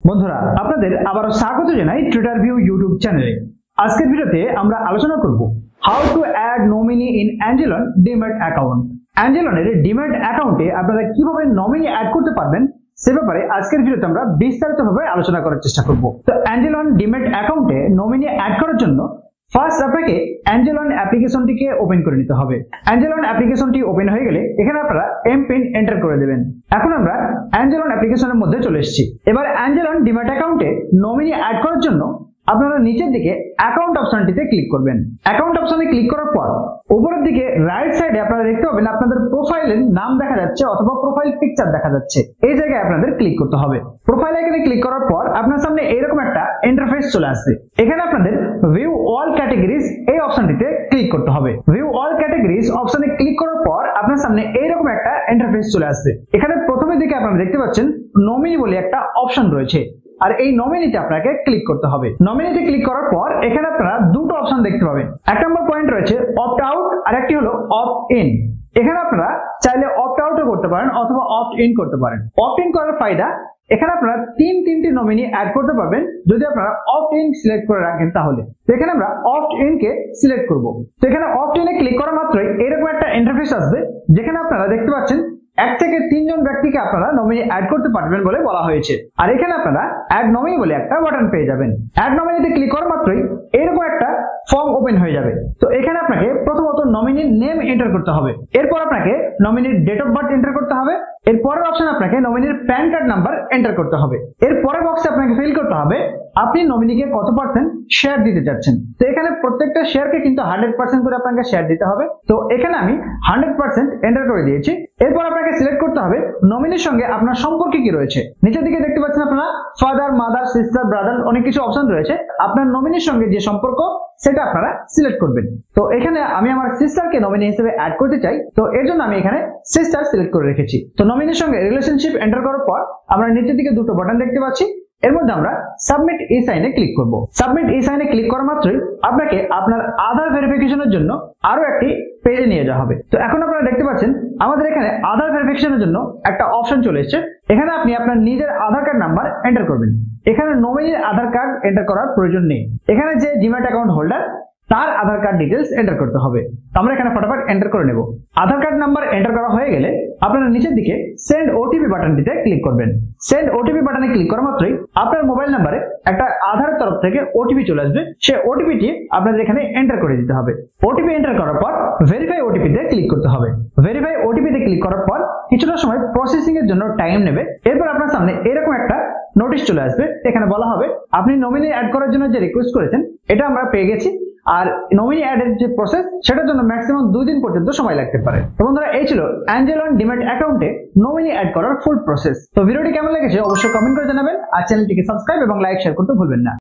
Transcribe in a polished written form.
বন্ধুরা আপনাদের আবারো স্বাগত জানাই ট্রেডার ভিউ ইউটিউব চ্যানেলে। আজকের ভিডিওতে আমরা আলোচনা করব how to add nominee in angel one demat account. অ্যাঞ্জেলনের ডিম্যাট অ্যাকাউন্টে আপনারা কিভাবে নমিনি অ্যাড করতে পারবেন সে ব্যাপারে আজকের ভিডিওতে আমরা বিস্তারিতভাবে আলোচনা করার চেষ্টা করব। তো অ্যাঞ্জেলন ডিম্যাট অ্যাকাউন্টে নমিনি অ্যাড করার জন্য ফার্স্ট আপনাকে অ্যাঞ্জেলন অ্যাপ্লিকেশনটিকে ওপেন করে নিতে হবে। অ্যাঞ্জেলন অ্যাপ্লিকেশনটি ওপেন হয়ে গেলে এখানে আপনারা এমপিন এন্টার করে দেবেন। এখন আমরা অ্যাঞ্জেলন অ্যাপ্লিকেশনের মধ্যে চলে এসেছি। এবার অ্যাঞ্জেলন ডিম্যাট অ্যাকাউন্টে নমিনি অ্যাড করার জন্য আপনারা নিচের দিকে অ্যাকাউন্ট অপশনটিতে ক্লিক করবেন। অ্যাকাউন্ট অপশনে ক্লিক করার পর উপরের দিকে রাইট সাইডে আপনারা দেখতে পাবেন আপনাদের প্রোফাইলের নাম দেখা যাচ্ছে অথবা প্রোফাইল পিকচার দেখা যাচ্ছে। এই জায়গায় আপনাদের ক্লিক করতে হবে। প্রোফাইল আইকনে ক্লিক করার পর আপনার সামনে এরকম একটা ইন্টারফেস চলে আসবে। এখানে আপনাদের ভিউ অল ক্যাটাগরিজ এই অপশনটিতে ক্লিক করতে হবে। ভিউ অল ক্যাটাগরিজ অপশনে ক্লিক করার পর আপনার সামনে এইরকম একটা ইন্টারফেস চলে আসবে। এখানে প্রথমের দিকে আপনারা দেখতে পাচ্ছেন নমিনি বলে একটা অপশন রয়েছে, আর এই নমিনিতে আপনাকে ক্লিক করতে হবে। নমিনিতে ক্লিক করার পর এখানে আপনারা দুটো অপশন দেখতে পাবেন। এক নম্বর পয়েন্ট রয়েছে অপ্ট আউট আর একটি হলো অপ্ট ইন। এখানে আপনারা চাইলে অপ্ট আউটও করতে পারেন অথবা অপ্ট ইন করতে পারেন। অপ্ট ইন করার ফায়দা এখানে আপনারা তিনটি নমিনি অ্যাড করতে পারবেন যদি আপনারা অপ্ট ইন সিলেক্ট করে রাখেন তাহলে। তো এখানে আমরা অপ্ট ইন কে সিলেক্ট করব। তো এখানে অপ্ট ইনে ক্লিক করা মাত্রই এরকম একটা ইন্টারফেস আসবে যেখানে আপনারা দেখতে পাচ্ছেন 1 থেকে 3 জন ব্যক্তিকে আপনারা নমিনি অ্যাড করতে পারবেন বলে বলা হয়েছে। আর এখানে আপনারা অ্যাড নমিনি বলে একটা বাটন পেয়ে যাবেন। অ্যাড নমিনিতে ক্লিক করা মাত্রই এরকম একটা ফর্ম ওপেন হয়ে যাবে। তো এখানে আপনাকে প্রথমত নমিনির নেম এন্টার করতে হবে, এরপর আপনাকে নমিনির ডেট অফ বার্থ এন্টার করতে হবে, এর পরের অপশন আপনাকে নমিনির প্যান কার্ড নাম্বার এন্টার করতে হবে। এর পরের বক্সে আপনাকে ফিল করতে হবে আপনি নমিনিকে কত পার্সেন্ট শেয়ার দিতে চাচ্ছেন। তো এখানে প্রত্যেকটা শেয়ারকে কিন্তু 100% করে আপনাকে শেয়ার দিতে হবে। তো এখানে আমি 100% এন্টার করে দিয়েছি। এরপর আপনাকে সিলেক্ট করতে হবে নমিনির সঙ্গে আপনার সম্পর্ক কি রয়েছে। নিচের দিকে দেখতে পাচ্ছেন আপনারা ফাদার, মাদার, সিস্টার, ব্রাদার অনেক কিছু অপশন রয়েছে। আপনার নমিনির সঙ্গে যে সম্পর্ক সেটা আপনারা সিলেক্ট করবেন। তো এখানে আমি আমার সিস্টারকে নমিনি হিসেবে অ্যাড করতে চাই, তো এর জন্য আমি এখানে সিস্টার সিলেক্ট করে রেখেছি। তো নমিনির সঙ্গে রিলেশনশিপ এন্টার করার পর আমরা নিচের দিকে দুটো বাটন দেখতে পাচ্ছি। এর মধ্যে আমরা সাবমিট ই সাইনে ক্লিক করব। সাবমিট ই সাইনে ক্লিক করা মাত্রই আপনাকে আপনার আধার ভেরিফিকেশনের জন্য আরো একটি পেজে নিয়ে যাওয়া হবে। তো এখন আপনারা দেখতে পাচ্ছেন আমাদের এখানে আধার ভেরিফিকেশনের জন্য একটা অপশন চলে এসেছে। এখানে আপনি আপনার নিজের আধার কার্ড নাম্বার এন্টার করবেন। এখানে নমিনির আধার কার্ড এন্টার করার প্রয়োজন নেই। এখানে যে ডিম্যাট অ্যাকাউন্ট হোল্ডার তার আধার কার্ড ডিটেলস এন্টার করতে হবে। আমরা এখানে ফটাফট এন্টার করে নেব। আধার কার্ড নাম্বার এন্টার করা হয়ে গেলে আপনারা নিচের দিকে সেন্ড ওটিপি বাটনটিতে ক্লিক করবেন। সেন্ড ওটিপি বাটনে ক্লিক করা মাত্রই আপনার মোবাইল নাম্বারে একটা আধারের তরফ থেকে ওটিপি চলে আসবে। সেই ওটিপিটি আপনাদের এখানে এন্টার করে দিতে হবে। ওটিপি এন্টার করার পর ভেরিফাই ওটিপিতে ক্লিক করতে হবে। ভেরিফাই ওটিপিতে ক্লিক করার পর কিছুটা সময় প্রসেসিং এর জন্য টাইম নেবে। এরপর আপনার সামনে এরকম একটা নোটিশ চলে আসবে। এখানে বলা হবে আপনি নমিনি অ্যাড করার জন্য যে রিকোয়েস্ট করেছেন এটা আমরা পেয়ে গেছি, আর নমিনি অ্যাড এর যে প্রসেস সেটার জন্য ম্যাক্সিমাম 2 দিন পর্যন্ত সময় লাগতে পারে। তো বন্ধুরা এই ছিল অ্যাঞ্জেলন ডিম্যাট অ্যাকাউন্টে নমিনি অ্যাড করার ফুল প্রসেস। তো ভিডিওটি কেমন লেগেছে অবশ্যই কমেন্ট করে জানাবেন, আর চ্যানেলটিকে সাবস্ক্রাইব এবং লাইক শেয়ার করতে ভুলবেন না।